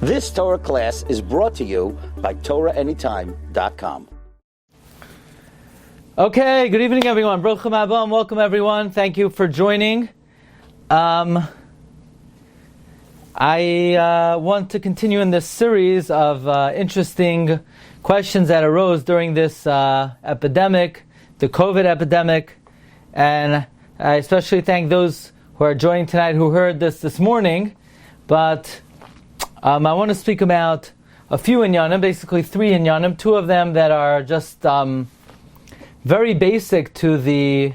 This Torah class is brought to you by TorahAnytime.com. Okay, good evening everyone. Baruch Haba, welcome everyone. Thank you for joining. I want to continue in this series of interesting questions that arose during this epidemic, the COVID epidemic, and I especially thank those who are joining tonight who heard this morning. But I want to speak about a few inyanim, basically three inyanim, two of them that are just very basic to the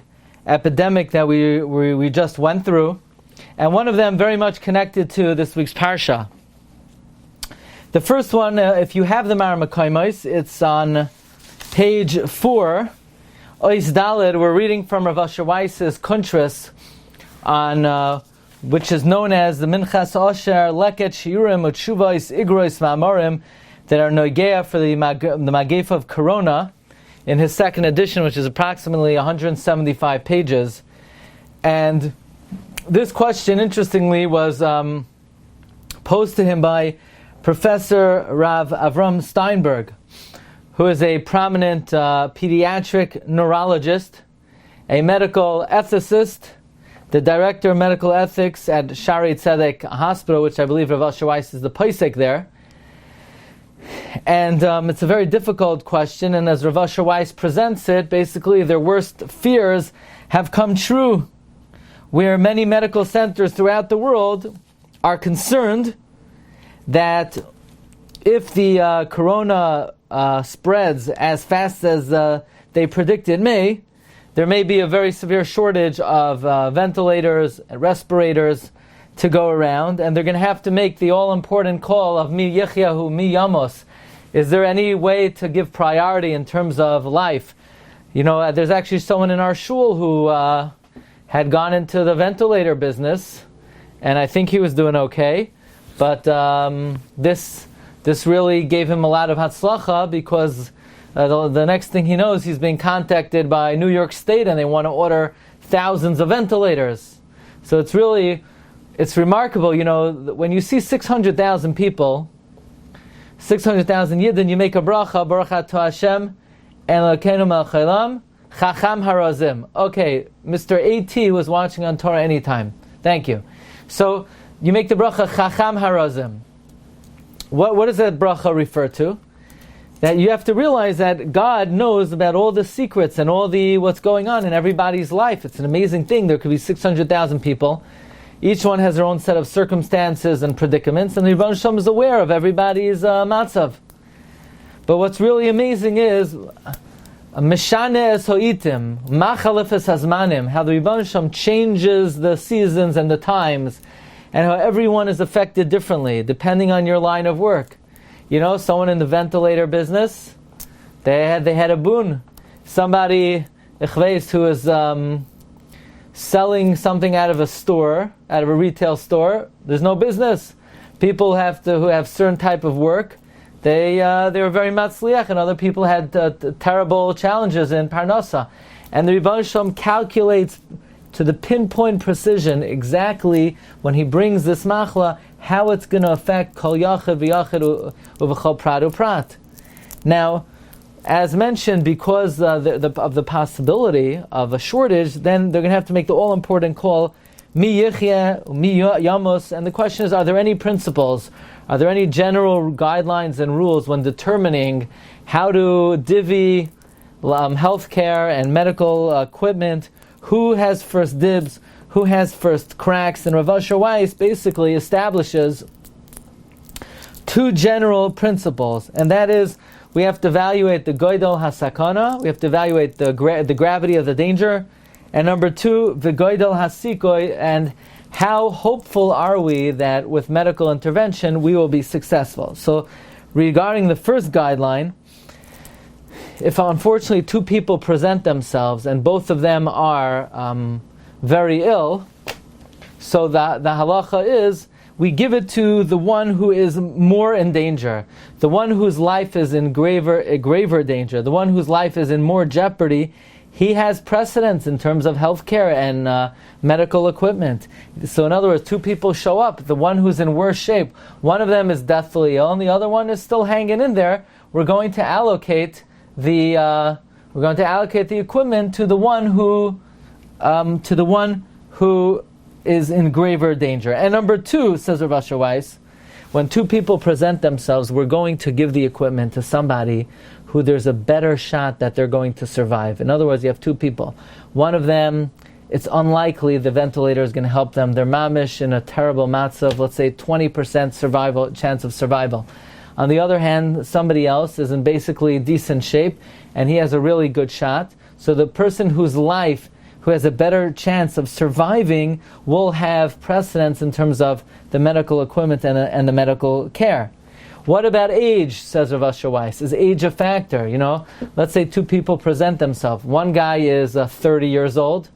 epidemic that we just went through, and one of them very much connected to this week's Parsha. The first one, if you have the Maramakoimos, it's on page 4, Ois Daled. We're reading from Rav Asher Weiss's Kuntras on which is known as the Minchas Osher Leket Shiurim Utshuvos Igrois Ma'amorim that are Noigea for the Magef of Corona in his second edition, which is approximately 175 pages. And this question, interestingly, was posed to him by Professor Rav Avram Steinberg, who is a prominent pediatric neurologist, a medical ethicist, the director of medical ethics at Shaarei Tzedek Hospital, which I believe Rav Asher Weiss is the posek there. And it's a very difficult question, and as Rav Asher Weiss presents it, basically their worst fears have come true, where many medical centers throughout the world are concerned that if the corona spreads as fast as they predict it may, there may be a very severe shortage of ventilators and respirators to go around, and they're going to have to make the all-important call of mi yichyahu, mi yamos. Is there any way to give priority in terms of life? You know, there's actually someone in our shul who had gone into the ventilator business, and I think he was doing okay, but this really gave him a lot of hatzlacha, because the next thing he knows, he's being contacted by New York State and they want to order thousands of ventilators. So it's remarkable, you know, when you see 600,000 people, 600,000 Yidden, you make a bracha, Baruch Atah Hashem, and Elokeinu melech haolam, Chacham harazim. Okay, Mr. A.T. was watching on Torah Anytime. Thank you. So, you make the bracha, Chacham harazim. What does that bracha refer to? That you have to realize that God knows about all the secrets and all the what's going on in everybody's life. It's an amazing thing. There could be 600,000 people. Each one has their own set of circumstances and predicaments, and the Rebbeinu Shalom is aware of everybody's matzav. But what's really amazing is Meshane es ho'itim, machalef es hazmanim, how the Rebbeinu Shalom changes the seasons and the times, and how everyone is affected differently, depending on your line of work. You know, someone in the ventilator business, they had a boon. Somebody, Ichveis, who is selling something out of a retail store, there's no business. People who have certain type of work, they were very matzliach, and other people had terrible challenges in Parnasa. And the Rebbeinu Shalom calculates to the pinpoint precision exactly when he brings this machla, how it's going to affect kol yachid v'yachid uv'chol prat uprat. Now, as mentioned, because of the possibility of a shortage, then they're going to have to make the all-important call, mi yichya, mi yamos, and the question is, are there any principles, are there any general guidelines and rules when determining how to divvy healthcare and medical equipment, who has first dibs, who has first cracks? And Rav Asher Weiss basically establishes two general principles, and that is, we have to evaluate the goydel hasakana, we have to evaluate the gravity of the danger, and number two, the goydel hasikoy, and how hopeful are we that with medical intervention we will be successful. So regarding the first guideline, if unfortunately two people present themselves and both of them are very ill, so the halacha is we give it to the one who is more in danger, the one whose life is in graver danger, the one whose life is in more jeopardy. he has precedence in terms of healthcare and medical equipment. So in other words, two people show up. The one who's in worse shape, one of them is deathfully ill, and the other one is still hanging in there. We're going to allocate the equipment to the one who is in graver danger. And number two, says Rav Asher Weiss, when two people present themselves, we're going to give the equipment to somebody who there's a better shot that they're going to survive. In other words, you have two people. One of them, it's unlikely the ventilator is going to help them. They're mamish in a terrible matzah of, let's say, 20% chance of survival. On the other hand, somebody else is in basically decent shape, and he has a really good shot. So the person who has a better chance of surviving will have precedence in terms of the medical equipment and the medical care. What about age, says Rav Asher Weiss? Is age a factor? Let's say two people present themselves. One guy is 30 years old,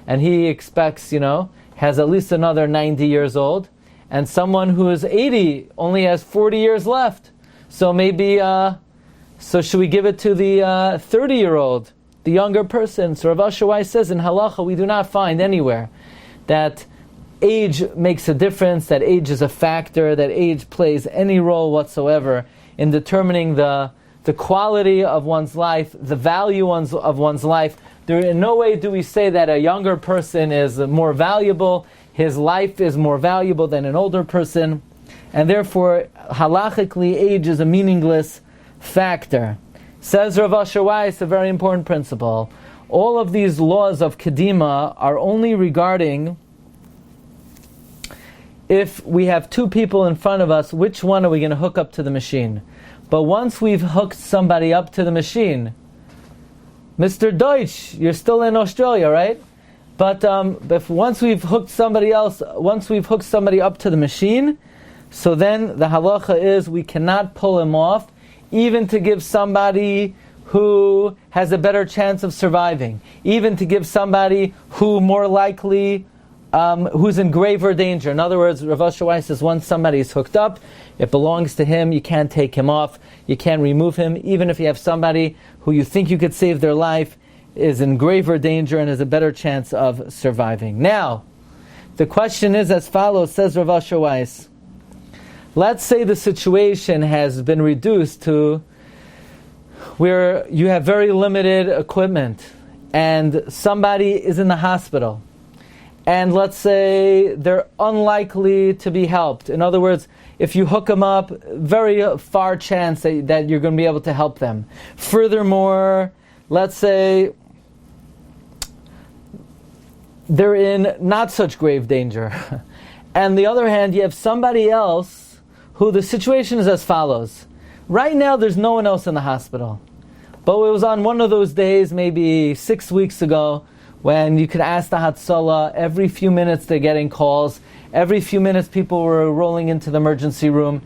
and he expects, has at least another 90 years old, and someone who is 80 only has 40 years left. So maybe, so should we give it to the 30-year-old, the younger person? So Rav Asher Weiss says in Halacha, we do not find anywhere that age makes a difference, that age is a factor, that age plays any role whatsoever in determining the quality of one's life, the value of one's life. In no way do we say that a younger person is more valuable, his life is more valuable than an older person, and therefore, halachically, age is a meaningless factor. Says Rav Asher Weiss, a very important principle. All of these laws of Kedima are only regarding if we have two people in front of us, which one are we going to hook up to the machine? But once we've hooked somebody up to the machine, Mr. Deutsch, you're still in Australia, right? But if once we've hooked somebody up to the machine, so then the halacha is we cannot pull him off, even to give somebody who has a better chance of surviving, even to give somebody who more likely who's in graver danger. In other words, Rav Asher Weiss says once somebody is hooked up, it belongs to him, you can't take him off, you can't remove him, even if you have somebody who you think you could save their life, is in graver danger and has a better chance of surviving. Now, the question is as follows, says Rav Asher Weiss. Let's say the situation has been reduced to where you have very limited equipment and somebody is in the hospital. And let's say they're unlikely to be helped. In other words, if you hook them up, very far chance that you're going to be able to help them. Furthermore, let's say they're in not such grave danger. And on the other hand, you have somebody else who the situation is as follows. Right now, there's no one else in the hospital. But it was on one of those days, maybe 6 weeks ago, when you could ask the Hatzalas, every few minutes they're getting calls, every few minutes people were rolling into the emergency room.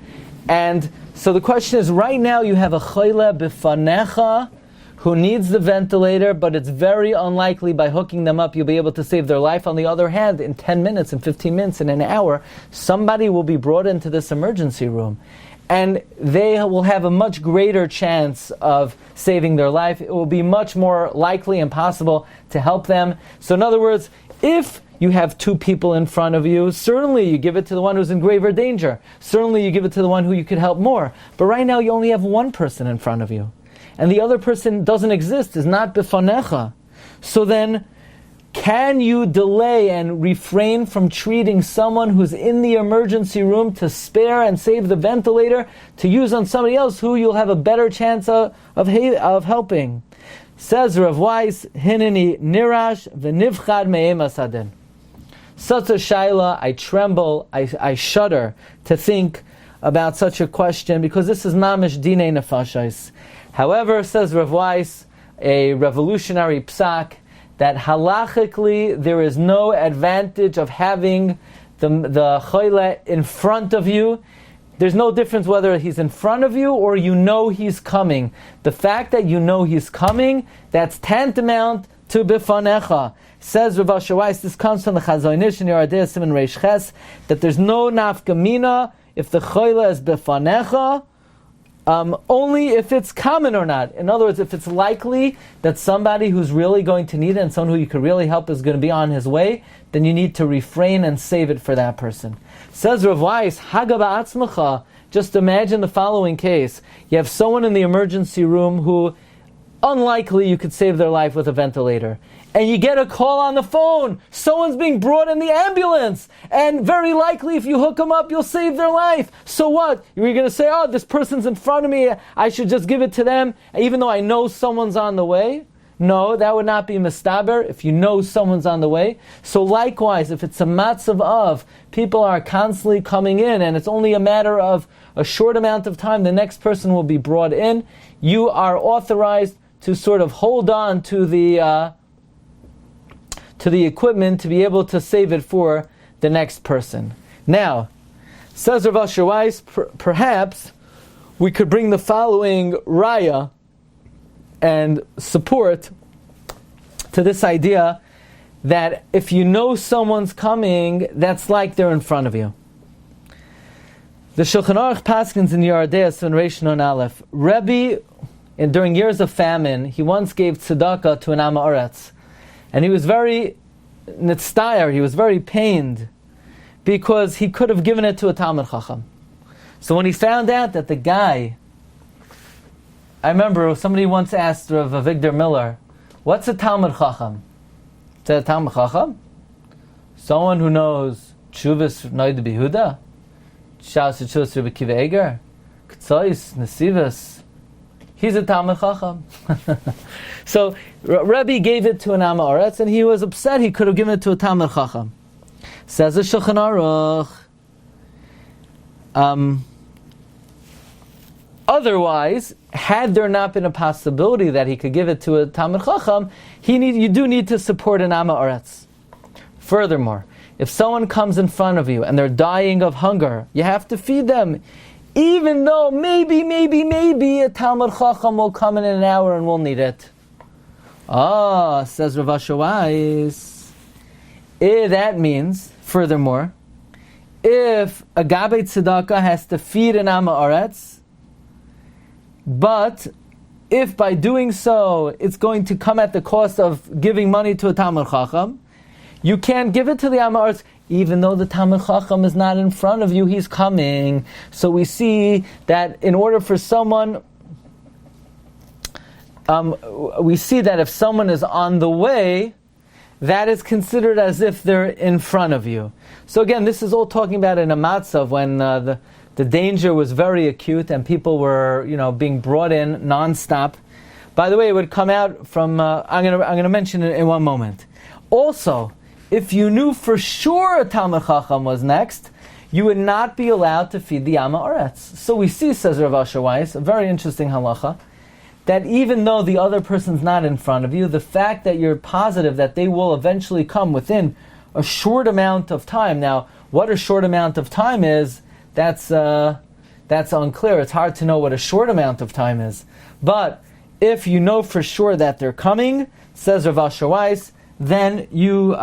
And so the question is, right now you have a choyle bifanecha who needs the ventilator, but it's very unlikely by hooking them up you'll be able to save their life. On the other hand, in 10 minutes, in 15 minutes, in an hour, somebody will be brought into this emergency room. And they will have a much greater chance of saving their life. It will be much more likely and possible to help them. So in other words, if you have two people in front of you, certainly you give it to the one who's in graver danger. Certainly you give it to the one who you could help more. But right now you only have one person in front of you. And the other person doesn't exist, is not bifanecha. So then, can you delay and refrain from treating someone who's in the emergency room to spare and save the ventilator to use on somebody else who you'll have a better chance of helping? Says Rav Weiss, Hineni nirash v'nivchad me'em asadin. Such a shaila, I tremble, I shudder to think about such a question because this is mamish dinei nefashos. However, says Rav Weiss, a revolutionary psak, that halachically there is no advantage of having the choyle in front of you. There's no difference whether he's in front of you or you know he's coming. The fact that you know he's coming, that's tantamount to bifanecha. Says Rav Asher Weiss, this comes from the Chazon Ish in Yeridei Siman Reish Ches, that there's no nafkamina if the choyle is bifanecha, only if it's common or not. In other words, if it's likely that somebody who's really going to need it and someone who you could really help is going to be on his way, then you need to refrain and save it for that person. Says Rav Weiss, Haga ba'atzmacha, just imagine the following case. You have someone in the emergency room who, unlikely you could save their life with a ventilator. And you get a call on the phone. Someone's being brought in the ambulance. And very likely if you hook them up, you'll save their life. So what? You're going to say, oh, this person's in front of me. I should just give it to them, even though I know someone's on the way? No, that would not be mistaber if you know someone's on the way. So likewise, if it's a matzav of, people are constantly coming in and it's only a matter of a short amount of time, the next person will be brought in, you are authorized to sort of hold on to the equipment to be able to save it for the next person. Now, says Rav Asher Weiss, perhaps we could bring the following raya and support to this idea that if you know someone's coming, that's like they're in front of you. The Shulchan Aruch Paskins in Yerodeas and Reish Nun Aleph, Rabbi, during years of famine, he once gave tzedakah to an Am Haaretz, and he was very nitztayer, he was very pained, because he could have given it to a Talmid Chacham. So when he found out that the guy, I remember somebody once asked Rav Avigdor Miller, what's a Talmid Chacham? Is that a Talmid Chacham? Someone who knows Tshuvas Noid Behuda, Shaus Tshuvas Rabbi Kiva Eger, K'tzois, Nesivas. He's a Talmid Chacham. So Rabbi gave it to an Am Haaretz, and he was upset he could have given it to a Talmid Chacham. Says the Shulchan Aruch. Otherwise, had there not been a possibility that he could give it to a Talmid Chacham, you do need to support an Am Haaretz. Furthermore, if someone comes in front of you and they're dying of hunger, you have to feed them. Even though maybe a Talmid Chacham will come in an hour and we'll need it. Says Rav Asher Weiss, that means, furthermore, if a Gabei Tzedakah has to feed an Am Haaretz, but if by doing so it's going to come at the cost of giving money to a Talmid Chacham, you can't give it to the Am Haaretz, even though the Talmid Chacham is not in front of you, he's coming. So we see that in order for someone, we see that if someone is on the way, that is considered as if they're in front of you. So again, this is all talking about in a matzav when the danger was very acute and people were, being brought in non-stop. By the way, it would come out from, I'm going to mention it in one moment. Also, if you knew for sure a Talmid Chacham was next, you would not be allowed to feed the Am Haaretz. So we see, says Rav Asher Weiss, a very interesting halacha, that even though the other person's not in front of you, the fact that you're positive that they will eventually come within a short amount of time. Now, what a short amount of time is, that's unclear. It's hard to know what a short amount of time is. But if you know for sure that they're coming, says Rav Asher Weiss, then you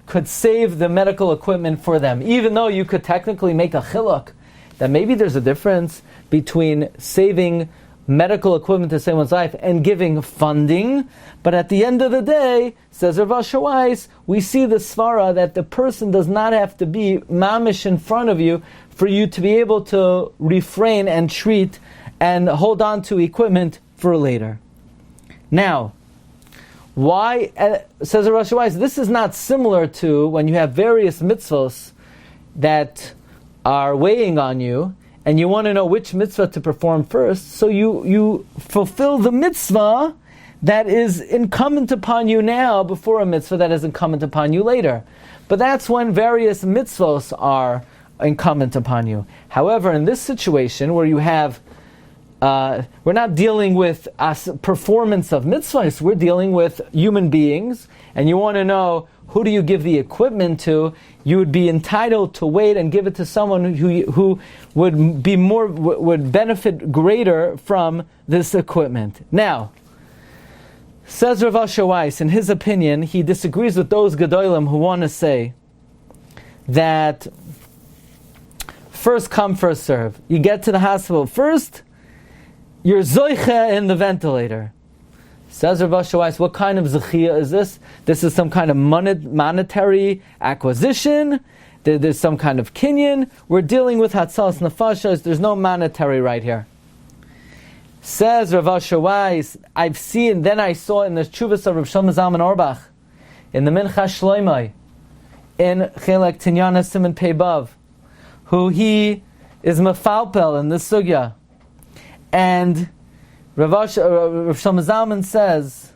could save the medical equipment for them. Even though you could technically make a chiluk, that maybe there's a difference between saving medical equipment to save one's life and giving funding. But at the end of the day, says Rav Asher Weiss, we see the svara that the person does not have to be mamish in front of you for you to be able to refrain and treat and hold on to equipment for later. Now, why, says Rav Asher Weiss, this is not similar to when you have various mitzvos that are weighing on you, and you want to know which mitzvah to perform first, so you fulfill the mitzvah that is incumbent upon you now before a mitzvah that is incumbent upon you later. But that's when various mitzvos are incumbent upon you. However, in this situation where you have, we're not dealing with performance of mitzvahs, we're dealing with human beings, and you want to know who do you give the equipment to, you would be entitled to wait and give it to someone who would benefit greater from this equipment. Now, says Rav Asher Weiss, in his opinion, he disagrees with those Gedolim who want to say that first come, first serve. You get to the hospital first, you're zoiche in the ventilator. Says Rav Asher Weiss, what kind of zechia is this? This is some kind of monetary acquisition. There's some kind of kinyan. We're dealing with Hatzalas Nefashos. There's no monetary right here. Says Rav Asher Weiss, I saw in the Chuvas of Rav Shlomo Zalman Auerbach, in the Mincha Shloimei, in Chelek Tinyana Siman Peibav, who he is mefalpel in this sugya. And Rav Shlomo Zalman says,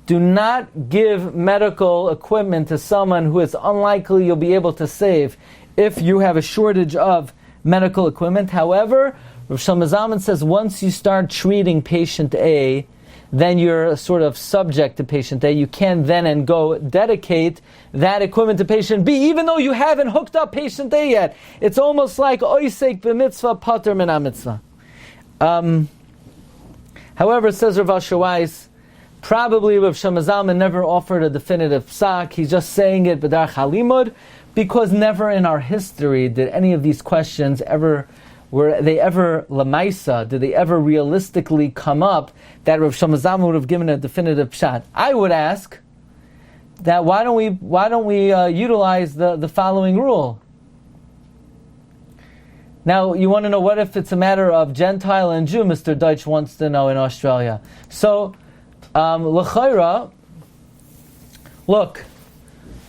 do not give medical equipment to someone who is unlikely you'll be able to save if you have a shortage of medical equipment. However, Rav Shlomo Zalman says once you start treating patient A, then you're sort of subject to patient A. You can then and go dedicate that equipment to patient B, even though you haven't hooked up patient A yet. It's almost like oisek b'mitzvah pater min ha-mitzvah. However, says Rav Asher Weiss, probably Rav Shlomo Zalman never offered a definitive psak. He's just saying it b'darach halimud, because never in our history did any of these questions were they ever lamaisa? Did they ever realistically come up that Rav Shlomo Zalman would have given a definitive pshat? I would ask that why don't we utilize the following rule? Now, you want to know what if it's a matter of Gentile and Jew, Mr. Deutsch wants to know in Australia. So, l'chayra, look,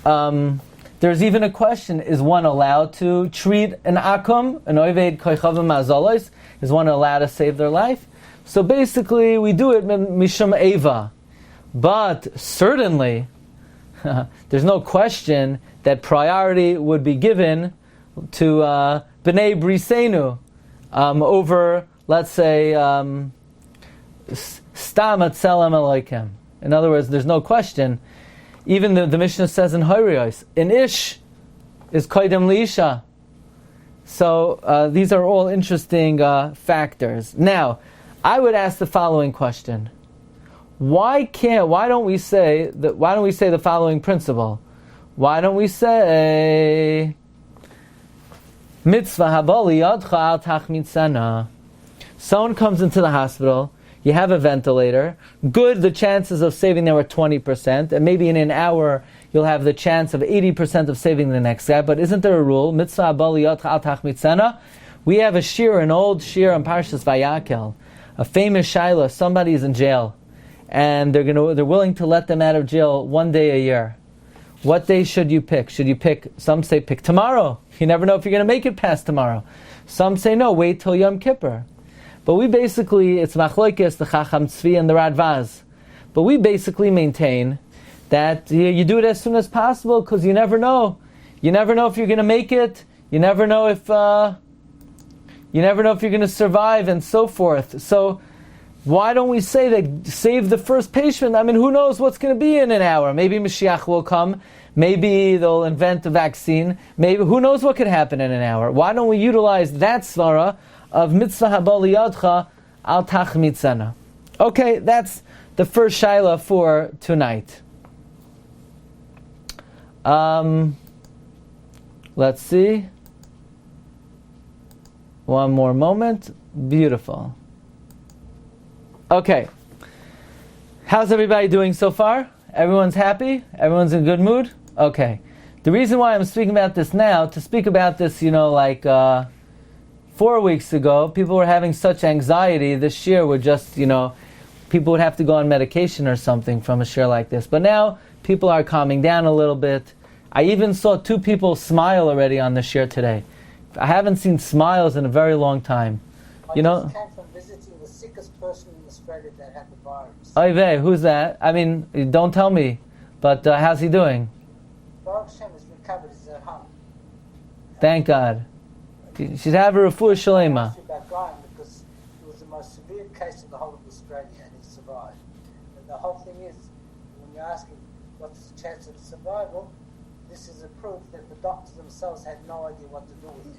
there's even a question, is one allowed to treat an akum, an oived koichavim mazolos? Is one allowed to save their life? So basically, we do it mishum eva. But certainly, there's no question that priority would be given to B'nai Brisenu over, let's say, Stam Atzelem Eloikem. In other words, there's no question. Even the Mishnah says in Horiyos, an ish is koidem liisha. So these are all interesting factors. Now, I would ask the following question: Why don't we say the following principle? Why don't we say mitzvah habali yadcha al tachmid sana? Someone comes into the hospital. You have a ventilator. Good, the chances of saving them are 20%, and maybe in an hour you'll have the chance of 80% of saving the next guy. But isn't there a rule? Mitzvah habali yadcha al tachmid sana. We have a shiur, an old shiur on Parshas Vayakel, a famous shaila. Somebody's in jail, and they're willing to let them out of jail one day a year. What day should you pick? Should you pick? Some say pick tomorrow. You never know if you're going to make it past tomorrow. Some say no, wait till Yom Kippur. But we basically, it's Machlokes, the Chacham Tzvi and the Radvaz. But we basically maintain that you do it as soon as possible, because you never know. You never know if you're going to make it. You never know if you're going to survive, and so forth. So why don't we say that save the first patient? I mean, who knows what's going to be in an hour? Maybe Mashiach will come. Maybe they'll invent a vaccine. Maybe, who knows what could happen in an hour? Why don't we utilize that svara of mitzvah habali yadcha al tachmid sana? Okay, that's the first shaila for tonight. Let's see. One more moment. Beautiful. Okay. How's everybody doing so far? Everyone's happy? Everyone's in good mood? Okay. The reason why I'm speaking about this now, to speak about this, 4 weeks ago, people were having such anxiety. This year would just, people would have to go on medication or something from a shiur like this. But now, people are calming down a little bit. I even saw 2 people smile already on the shiur today. I haven't seen smiles in a very long time. I just came from visiting the sickest person in Australia that had the virus. Oy vey, who's that? I mean, don't tell me. But how's he doing? Baruch Hashem is recovered. He's at home. Thank God. She'd have a refuah shalema. I asked you about Brian because it was the most severe case in the whole of Australia, and he survived. And the whole thing is, when you're asking what's the chance of survival, this is a proof that the doctors themselves had no idea what to do with him.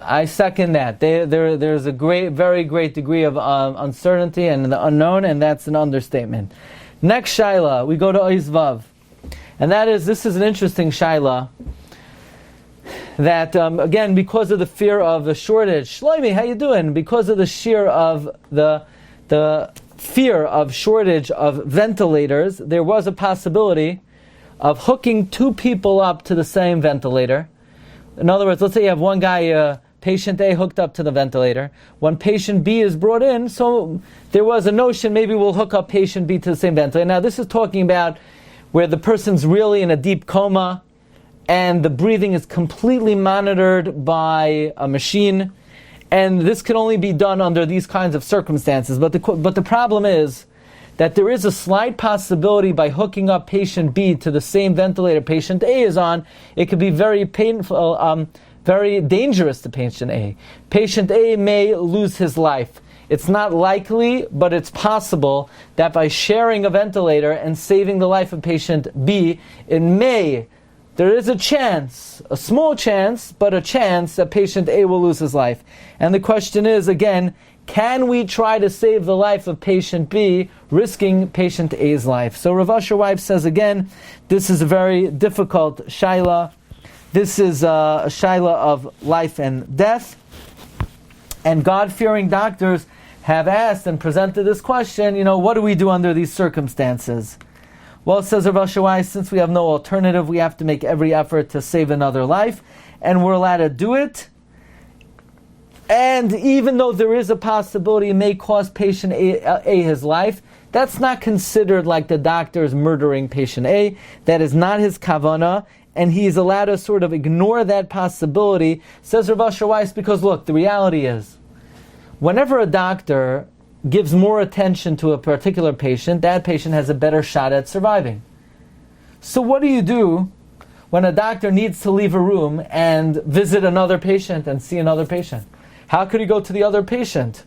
I second that. There's a very great degree of uncertainty and the unknown, and that's an understatement. Next shaila, we go to Oizvav. And this is an interesting shaila. that again, because of the fear of the shortage, Shlomi, how you doing? Because of the sheer of the fear of shortage of ventilators, there was a possibility of hooking two people up to the same ventilator. In other words, let's say you have one guy, patient A, hooked up to the ventilator. When patient B is brought in, so there was a notion maybe we'll hook up patient B to the same ventilator. Now this is talking about where the person's really in a deep coma and the breathing is completely monitored by a machine, and this can only be done under these kinds of circumstances. But the problem is that there is a slight possibility by hooking up patient B to the same ventilator patient A is on, it could be very painful, very dangerous to patient A. Patient A may lose his life. It's not likely, but it's possible that by sharing a ventilator and saving the life of patient B, there is a chance, a small chance, but a chance that patient A will lose his life. And the question is, again, can we try to save the life of patient B, risking patient A's life? So Rav Asher Weib says again, this is a very difficult shaila. This is a shaila of life and death. And God-fearing doctors have asked and presented this question, what do we do under these circumstances? Well, says Rav Asher Weib, since we have no alternative, we have to make every effort to save another life, and we're allowed to do it. And even though there is a possibility it may cost patient A his life, that's not considered like the doctor is murdering patient A. That is not his kavanah, and he is allowed to sort of ignore that possibility, says Rav Asher Weib, because look, the reality is, whenever a doctor gives more attention to a particular patient, that patient has a better shot at surviving. So what do you do when a doctor needs to leave a room and visit another patient and see another patient? How could he go to the other patient?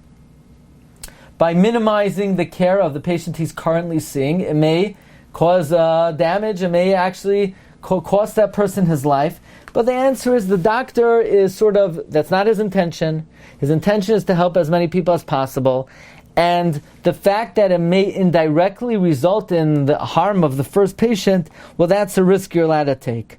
By minimizing the care of the patient he's currently seeing, it may cause damage, it may actually cost that person his life. But the answer is the doctor is that's not his intention. His intention is to help as many people as possible. And the fact that it may indirectly result in the harm of the first patient, well, that's a risk you're allowed to take.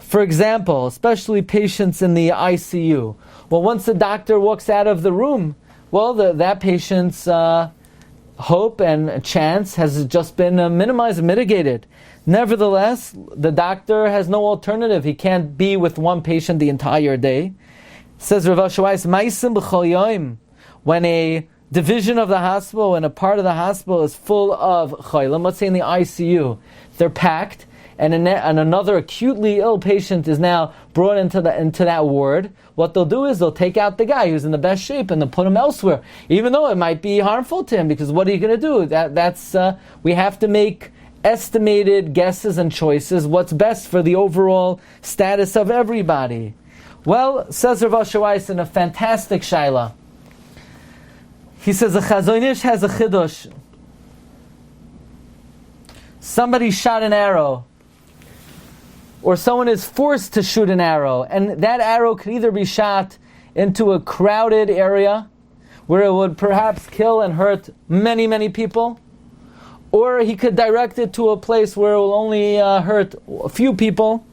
For example, especially patients in the ICU. Well, once the doctor walks out of the room, well, that patient's hope and chance has just been minimized and mitigated. Nevertheless, the doctor has no alternative. He can't be with one patient the entire day. Says Rav Asher Weib, "Ma'asim b'chol yom," when a division of the hospital and a part of the hospital is full of chaylim, let's say in the ICU, they're packed, and another acutely ill patient is now brought into that ward. What they'll do is they'll take out the guy who's in the best shape and they'll put him elsewhere, even though it might be harmful to him. Because what are you going to do? That's we have to make estimated guesses and choices. What's best for the overall status of everybody? Well, says Rav Asher Weib in a fantastic shaila. He says a Chazon Ish has a chidush. Somebody shot an arrow, or someone is forced to shoot an arrow, and that arrow could either be shot into a crowded area where it would perhaps kill and hurt many, many people, or he could direct it to a place where it will only hurt a few people.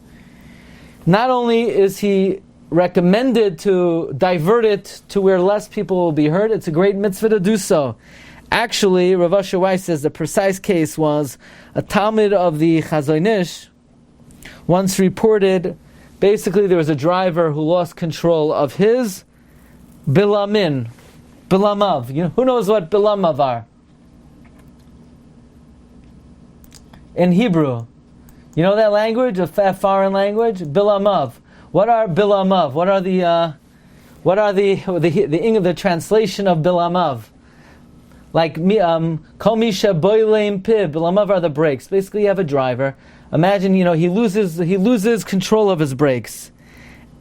Not only is he recommended to divert it to where less people will be hurt, it's a great mitzvah to do so. Actually, Rav Asher Weib says the precise case was a Talmud of the Chazon Ish once reported, basically there was a driver who lost control of his bilamav. Who knows what bilamav are? In Hebrew. You know that language, a foreign language? Bilamav. What are bilamav? What are the translation of bilamav? Like kol misha boilem pib. Bilamav are the brakes. Basically, you have a driver. Imagine, he loses control of his brakes,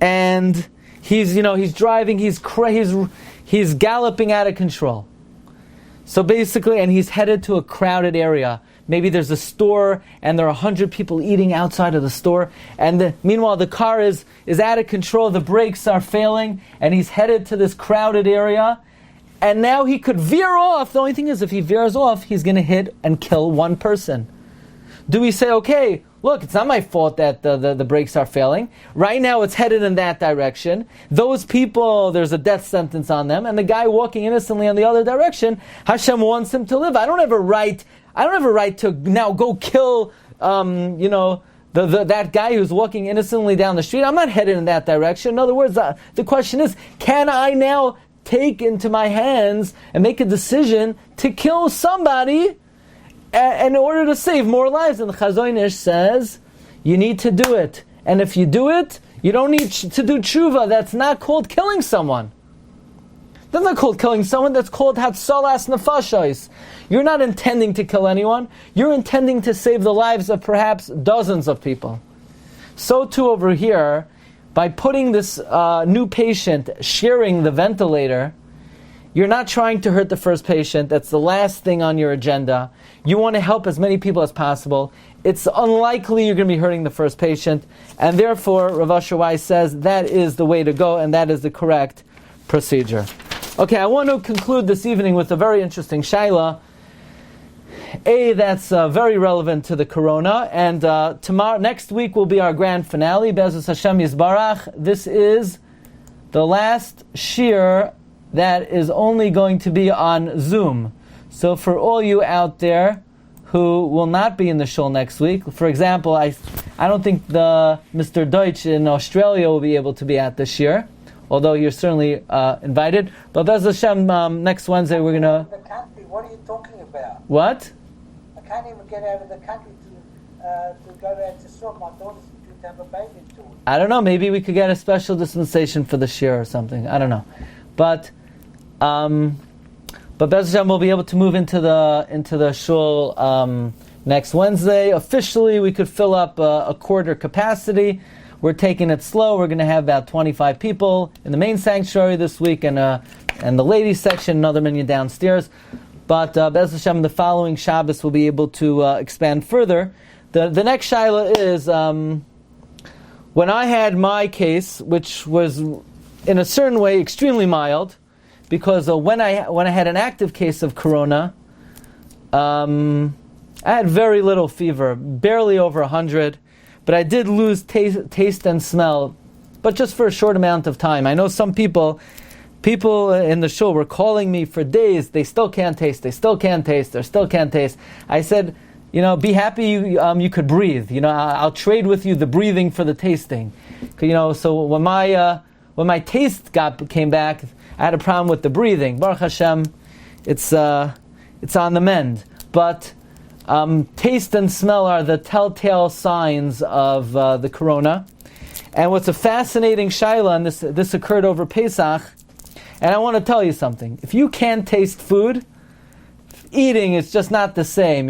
and he's driving. He's galloping out of control. So basically, and he's headed to a crowded area. Maybe there's a store, and there are 100 people eating outside of the store. And meanwhile, the car is out of control. The brakes are failing, and he's headed to this crowded area. And now he could veer off. The only thing is, if he veers off, he's going to hit and kill one person. Do we say, okay, look, it's not my fault that the brakes are failing. Right now it's headed in that direction. Those people, there's a death sentence on them, and the guy walking innocently in the other direction, Hashem wants him to live. I don't have a right to now go kill, that guy who's walking innocently down the street. I'm not headed in that direction. In other words, the question is, can I now take into my hands and make a decision to kill somebody in order to save more lives? And the Chazon Ish says, you need to do it. And if you do it, you don't need to do tshuva. That's not called killing someone. That's not called killing someone. That's called Hatzalas Nefashos. You're not intending to kill anyone. You're intending to save the lives of perhaps dozens of people. So too over here, by putting this new patient sharing the ventilator, you're not trying to hurt the first patient. That's the last thing on your agenda. You want to help as many people as possible. It's unlikely you're going to be hurting the first patient. And therefore, Rav Asher Weiss says that is the way to go and that is the correct procedure. Okay, I want to conclude this evening with a very interesting shaila. That's very relevant to the corona. And next week will be our grand finale. Be'ezus Hashem Yisbarach. This is the last shiur that is only going to be on Zoom. So for all you out there who will not be in the shul next week, for example, I don't think the Mr. Deutsch in Australia will be able to be at the shiur, although you're certainly invited. But Be'ezus Hashem, next Wednesday we're going to... The country, what are you talking about? What? I can't even get out of the country to go down to sort. My daughter's due to have a baby too. I don't know, maybe we could get a special dispensation for the shiur or something. I don't know. But Be'ez Hashem will be able to move into the shul next Wednesday. Officially, we could fill up a quarter capacity. We're taking it slow. We're going to have about 25 people in the main sanctuary this week, and the ladies section, another minion downstairs. But Be'ez Hashem, the following Shabbos, will be able to expand further. The next shaila is when I had my case, which was in a certain way extremely mild, because when I had an active case of corona, I had very little fever, barely over 100, but I did lose taste and smell, but just for a short amount of time. I know some people in the shul were calling me for days. They still can't taste. They still can't taste. They still can't taste. I said, be happy you could breathe. I'll trade with you the breathing for the tasting. So when my taste came back, I had a problem with the breathing. Baruch Hashem, it's on the mend. But taste and smell are the telltale signs of the corona. And what's a fascinating shaila, and this occurred over Pesach, and I want to tell you something. If you can't taste food, eating is just not the same.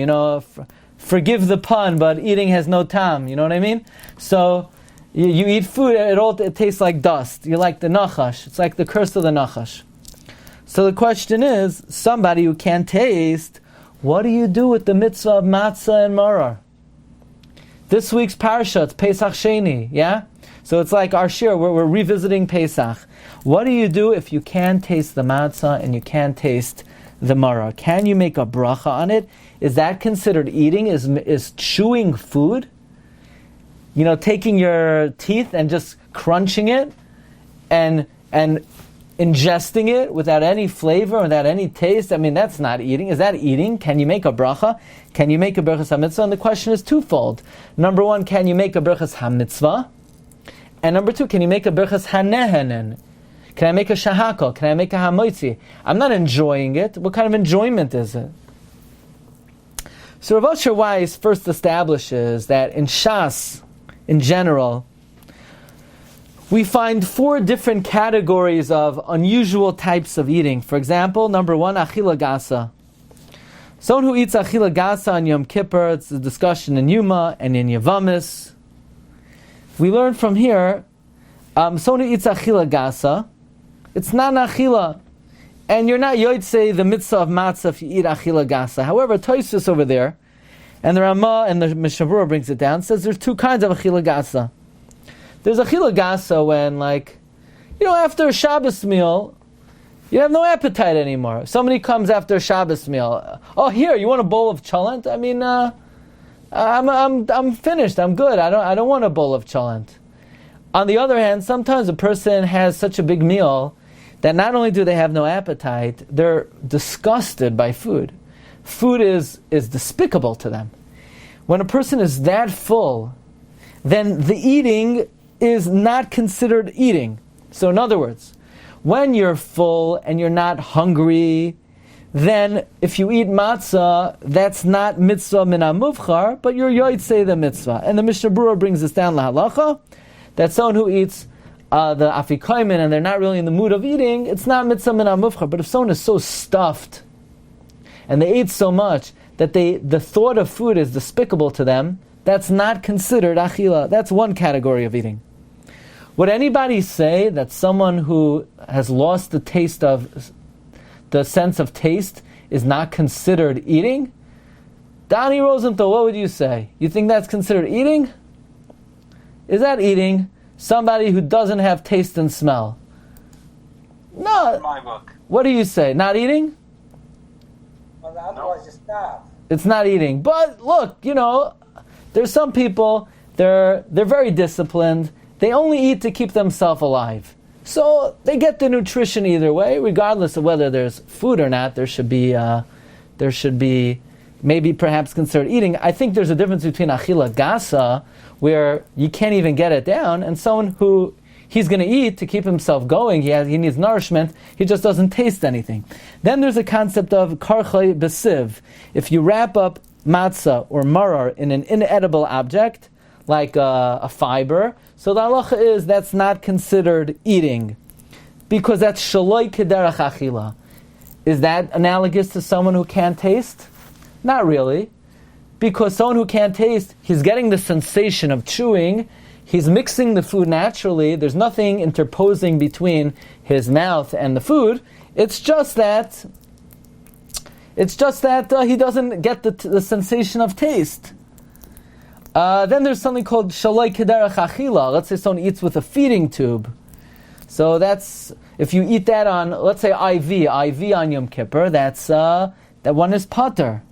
Forgive the pun, but eating has no tam. You know what I mean? So you eat food, it tastes like dust. You're like the nachash. It's like the curse of the nachash. So the question is, somebody who can't taste, what do you do with the mitzvah of matzah and maror? This week's Parsha, it's Pesach Sheni, yeah? So it's like our shiur, we're revisiting Pesach. What do you do if you can't taste the matzah and you can't taste the maror? Can you make a bracha on it? Is that considered eating? Is chewing food? Taking your teeth and just crunching it and ingesting it without any flavor, without any taste? I mean, that's not eating. Is that eating? Can you make a bracha? Can you make a brachas hamitzvah? And the question is twofold. Number one, can you make a brachas hamitzvah? And number two, can you make a brachas hanehenen? Can I make a shahakol? Can I make a hamoitzi? I'm not enjoying it. What kind of enjoyment is it? So Rav Asher Weiss first establishes that in Shas, in general, we find 4 different categories of unusual types of eating. For example, number 1, achila gasa. Someone who eats achila gasa on Yom Kippur, it's a discussion in Yuma and in Yavamis. We learn from here, someone who eats achila gasa, it's not an achila. And you're not yotzei the mitzvah of matzah if you eat achila gasa. However, Tosfos over there, and the Ramah and the Mishabura brings it down, says there's 2 kinds of achila gasa. There's achila gasa when, after a Shabbos meal, you have no appetite anymore. Somebody comes after a Shabbos meal. Oh, here, you want a bowl of cholent? I mean, I'm finished. I'm good. I don't want a bowl of cholent. On the other hand, sometimes a person has such a big meal that not only do they have no appetite, they're disgusted by food. Food is despicable to them. When a person is that full, then the eating is not considered eating. So in other words, when you're full and you're not hungry, then if you eat matzah, that's not mitzvah min ha-muvchar, but you're yotzei the mitzvah. And the Mishnah Berurah brings this down lahalacha, that someone who eats the afikoimen and they're not really in the mood of eating, it's not mitzvah min ha-muvchar. But if someone is so stuffed and they ate so much that the thought of food is despicable to them, that's not considered achila. That's one category of eating. Would anybody say that someone who has lost the sense of taste is not considered eating? Donnie Rosenthal, what would you say? You think that's considered eating? Is that eating? Somebody who doesn't have taste and smell? No. In my book. What do you say? Not eating? Well, otherwise you starve. It's not eating. But look, there's some people, they're very disciplined. They only eat to keep themselves alive. So they get the nutrition either way, regardless of whether there's food or not. There should be maybe perhaps considered eating. I think there's a difference between achila gasa, where you can't even get it down, and someone who he's going to eat to keep himself going. He needs nourishment. He just doesn't taste anything. Then there's a concept of karchay besiv. If you wrap up matzah or marar in an inedible object, like a fiber, so the halacha is that's not considered eating, because that's shaloi kederach achila. Is that analogous to someone who can't taste? Not really, because someone who can't taste, he's getting the sensation of chewing, he's mixing the food naturally, there's nothing interposing between his mouth and the food, it's just that he doesn't get the sensation of taste. Then there's something called shaloi kederach achila. Let's say someone eats with a feeding tube. So that's, if you eat that on, let's say IV on Yom Kippur, that one is pater.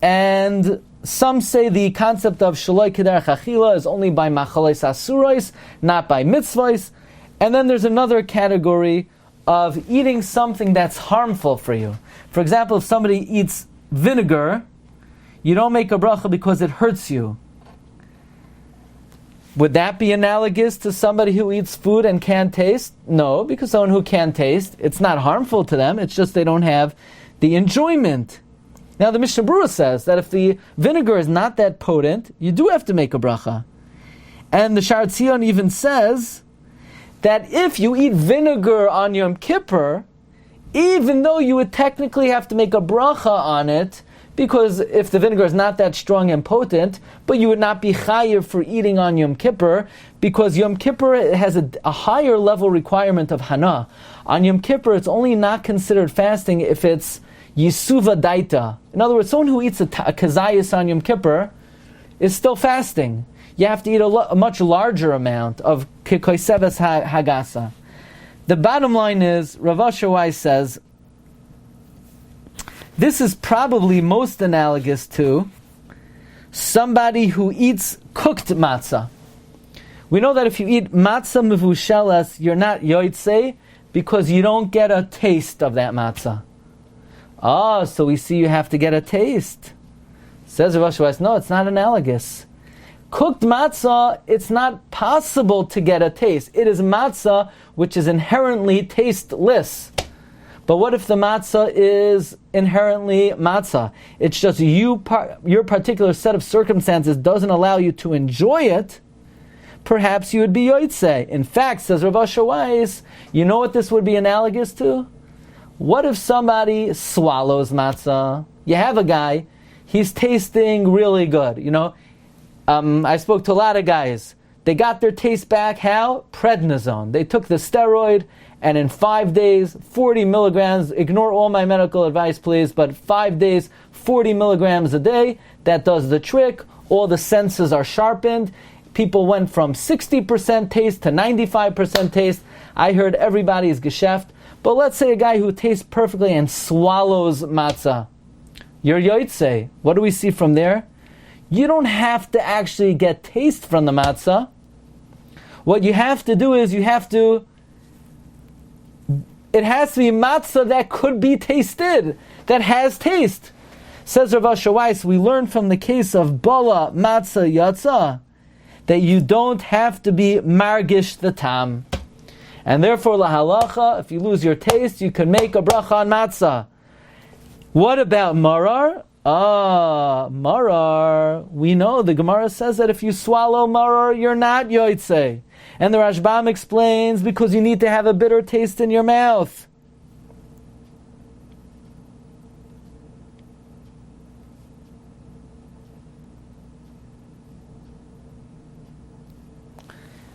And some say the concept of shaloi kederach achila is only by machales asuros, not by mitzvahs. And then there's another category of eating something that's harmful for you. For example, if somebody eats vinegar, you don't make a bracha because it hurts you. Would that be analogous to somebody who eats food and can't taste? No, because someone who can't taste, it's not harmful to them, it's just they don't have the enjoyment. Now the Mishnah Berurah says that if the vinegar is not that potent, you do have to make a bracha. And the Sha'ar Tzion even says that if you eat vinegar on Yom Kippur, even though you would technically have to make a bracha on it, because if the vinegar is not that strong and potent, but you would not be chayiv for eating on Yom Kippur, because Yom Kippur has a higher level requirement of hana. On Yom Kippur, it's only not considered fasting if it's yisuva daita. In other words, someone who eats a kazayas on Yom Kippur is still fasting. You have to eat a much larger amount of kikoiseves hagasa. The bottom line is, Rav Asher Weiss says, this is probably most analogous to somebody who eats cooked matzah. We know that if you eat matzah mevusheles, you're not yotzei because you don't get a taste of that matzah. So we see you have to get a taste. Says Rav Asher Weiss, no, it's not analogous. Cooked matzah, it's not possible to get a taste. It is matzah which is inherently tasteless. But what if the matzah is inherently matzah? It's just your particular set of circumstances doesn't allow you to enjoy it. Perhaps you would be yotzei. In fact, says Rav Asher Weiss, you know what this would be analogous to? What if somebody swallows matzah? You have a guy, he's tasting really good. I spoke to a lot of guys. They got their taste back. How? Prednisone. They took the steroid, and in 5 days, 40 milligrams, ignore all my medical advice please, but 5 days, 40 milligrams a day, that does the trick. All the senses are sharpened. People went from 60% taste to 95% taste. I heard everybody's geschäft. But let's say a guy who tastes perfectly and swallows matzah. You're yotzei. What do we see from there? you don't have to actually get taste from the matzah. What you have to do is it has to be matzah that could be tasted, that has taste. Says Rav Asher Weiss, we learn from the case of bala matzah yatza that you don't have to be margish the tam. And therefore, la halacha, if you lose your taste, you can make a bracha on matzah. What about marar? Marar. We know the Gemara says that if you swallow marar, you're not yotzei. And the Rashbam explains because you need to have a bitter taste in your mouth.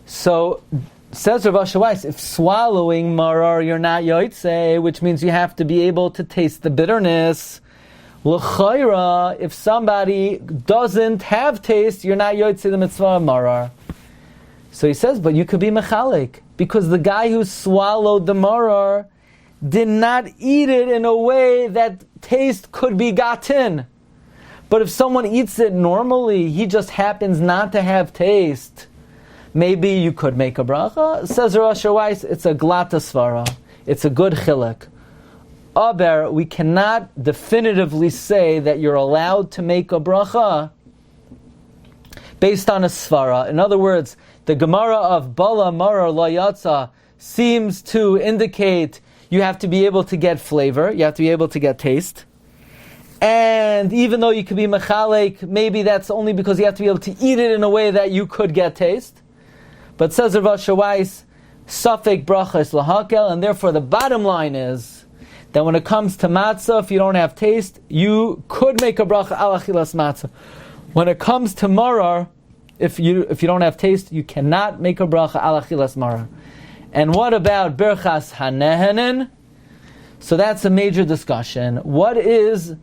So, says Rav Asher Weiss, if swallowing marar you're not yotzei, which means you have to be able to taste the bitterness. L'chayra, if somebody doesn't have taste, you're not yotzei the mitzvah of marar. So he says, but you could be mechalek, because the guy who swallowed the marar did not eat it in a way that taste could be gotten. But if someone eats it normally, he just happens not to have taste, maybe you could make a bracha. Says Rav Asher Weiss, it's a glatasvara. It's a good chilek. Aber, we cannot definitively say that you're allowed to make a bracha based on a svara. In other words, the Gemara of bala marar la yatsa seems to indicate you have to be able to get flavor, you have to be able to get taste. And even though you could be mechalek, maybe that's only because you have to be able to eat it in a way that you could get taste. But says Rav Asher Weiss, safek bracha is lahakel, and therefore the bottom line is that when it comes to matzah, if you don't have taste, you could make a bracha al achilas matzah. When it comes to marar, if you don't have taste, you cannot make a bracha al achilas marar. And what about berchas hanehenen? So that's a major discussion. What is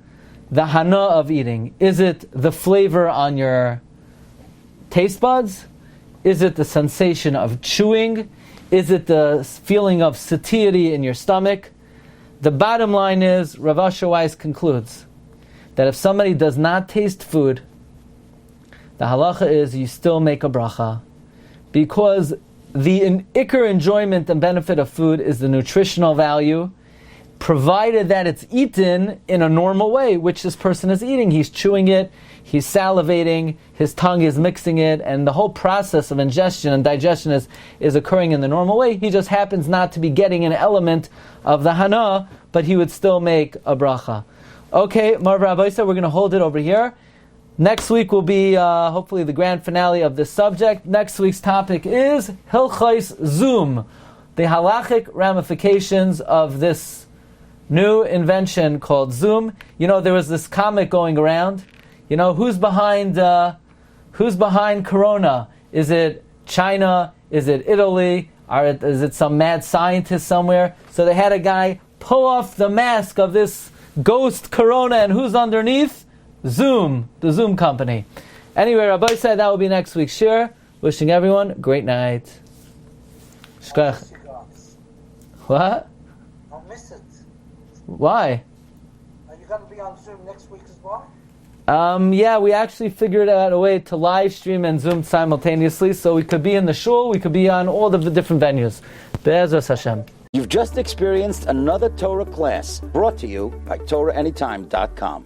the hana of eating? Is it the flavor on your taste buds? Is it the sensation of chewing? Is it the feeling of satiety in your stomach? The bottom line is, Rav Asher Weiss concludes that if somebody does not taste food, the halacha is you still make a bracha, because the ikar enjoyment and benefit of food is the nutritional value, provided that it's eaten in a normal way, which this person is eating. He's chewing it, he's salivating, his tongue is mixing it, and the whole process of ingestion and digestion is occurring in the normal way. He just happens not to be getting an element of the hana, but he would still make a bracha. Okay, Mar Rabbi said we're going to hold it over here. Next week will be hopefully the grand finale of this subject. Next week's topic is Hilchos Zoom, the halachic ramifications of this new invention called Zoom. You know, there was this comic going around. You know, who's behind Corona? Is it China? Is it Italy? Is it some mad scientist somewhere? So they had a guy pull off the mask of this ghost Corona, and who's underneath? Zoom, the Zoom company. Anyway, Rabbi said that will be next week's shiur. Wishing everyone a great night. Shkach. What? I'll miss it. Why? Are you going to be on Zoom next week as well? Yeah, we actually figured out a way to live stream and Zoom simultaneously, so we could be in the shul, we could be on all of the different venues. Be'ezras Hashem. You've just experienced another Torah class brought to you by TorahAnytime.com.